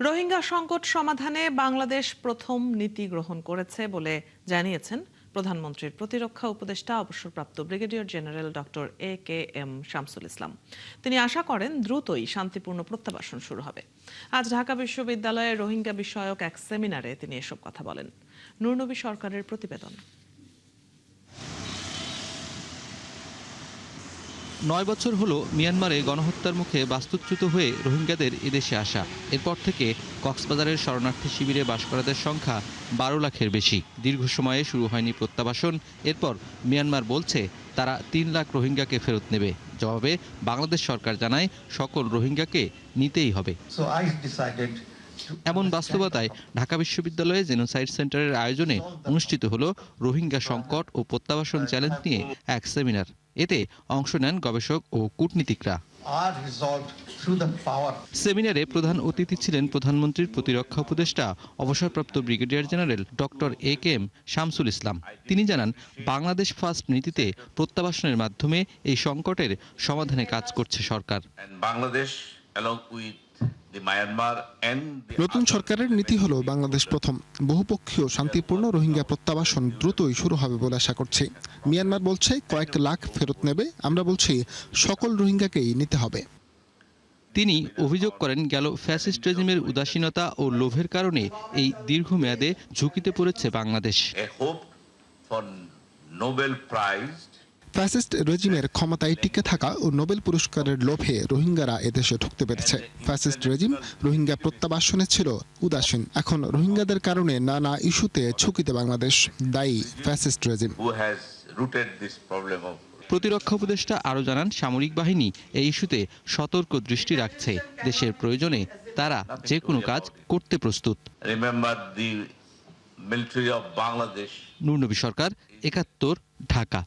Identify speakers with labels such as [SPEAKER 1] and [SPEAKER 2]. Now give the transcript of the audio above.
[SPEAKER 1] রোহিঙ্গা সংকট সমাধানে বাংলাদেশ প্রথম নীতি গ্রহণ করেছে বলে জানিয়েছেন প্রধানমন্ত্রীর প্রতিরক্ষা উপদেষ্টা অবসরপ্রাপ্ত brigadier general doctor A K M. Shamsul Islam. তিনি আশা করেন দ্রুতই শান্তিপূর্ণ প্রত্যাবাসন শুরু হবে। আজ ঢাকা বিশ্ববিদ্যালয়ে রোহিঙ্গা বিষয়ক এক সেমিনারে তিনি এসব কথা বলেন। নূরনবী সরকারের প্রতিবেদন।
[SPEAKER 2] 9 বছর হলো মিয়ানমারে গণহত্যার মুখে বাস্তুচ্যুত হয়ে রোহিঙ্গাদের এদেশে আসা। এরপর থেকে কক্সবাজারের শরণার্থী শিবিরে বাসকরাদের সংখ্যা 12 লাখের বেশি। দীর্ঘ সময়ে শুরু হয়নি প্রত্যাবাসন। এরপর মিয়ানমার বলছে তারা 3 লাখ রোহিঙ্গাকে ফেরত নেবে। জবাবে বাংলাদেশ সরকার জানায় সকল রোহিঙ্গাকে নিতেই হবে। এমন বাস্তবতায় ঢাকা বিশ্ববিদ্যালয়ে জেনোসাইড সেন্টারের আয়োজনে অনুষ্ঠিত হলো রোহিঙ্গা সংকট ও প্রত্যাবাসন চ্যালেঞ্জ নিয়ে এক সেমিনার। এতে অংশ নেন গবেষক ও কূটনীতিকরা। সেমিনারে প্রধান অতিথি ছিলেন প্রধানমন্ত্রীর প্রতিরক্ষা উপদেষ্টা অবসরপ্রাপ্ত brigadier general doctor A K M. Shamsul Islam. তিনি জানান, বাংলাদেশ ফার্স্ট নীতিতে প্রত্যাবাসনের মাধ্যমে এই সংকটের সমাধানে কাজ করছে সরকার।
[SPEAKER 3] নতুন সরকারের নীতি হলো বাংলাদেশ প্রথম। বহুপক্ষীয় শান্তিপূর্ণ রোহিঙ্গা প্রত্যাবাসন দ্রুতই শুরু হবে বলে আশা করছি। মিয়ানমার বলছে কয়েক লাখ ফেরত নেবে, আমরা বলছি সকল রোহিঙ্গাকেই নিতে হবে।
[SPEAKER 2] তিনি অভিযোগ করেন, গেল ফ্যাসিস্ট রেজিমের উদাসীনতা ও লোভের কারণে এই দীর্ঘমেয়াদে ঝুঁকিতে পড়েছে বাংলাদেশ।
[SPEAKER 3] ফ্যাসিস্ট রেজিমের ক্ষমতায় টিকে থাকা ও নোবেল পুরস্কারের লোভে রোহিঙ্গারা এদেশে ঢুকতে পেরেছে। ফ্যাসিস্ট রেজিম রোহিঙ্গা প্রত্যাবাসনে ছিল উদাসীন। এখন রোহিঙ্গাদের কারণে নানা ইস্যুতে ঝুঁকিতে বাংলাদেশ। দায়ী ফ্যাসিস্ট রেজিম।
[SPEAKER 2] প্রতিরক্ষা উপদেষ্টা আরও জানান, সামরিক বাহিনী এই ইস্যুতে সতর্ক দৃষ্টি রাখছে। দেশের প্রয়োজনে তারা যে কোনো কাজ করতে প্রস্তুত। নূরনবী সরকার, ৭১, ঢাকা।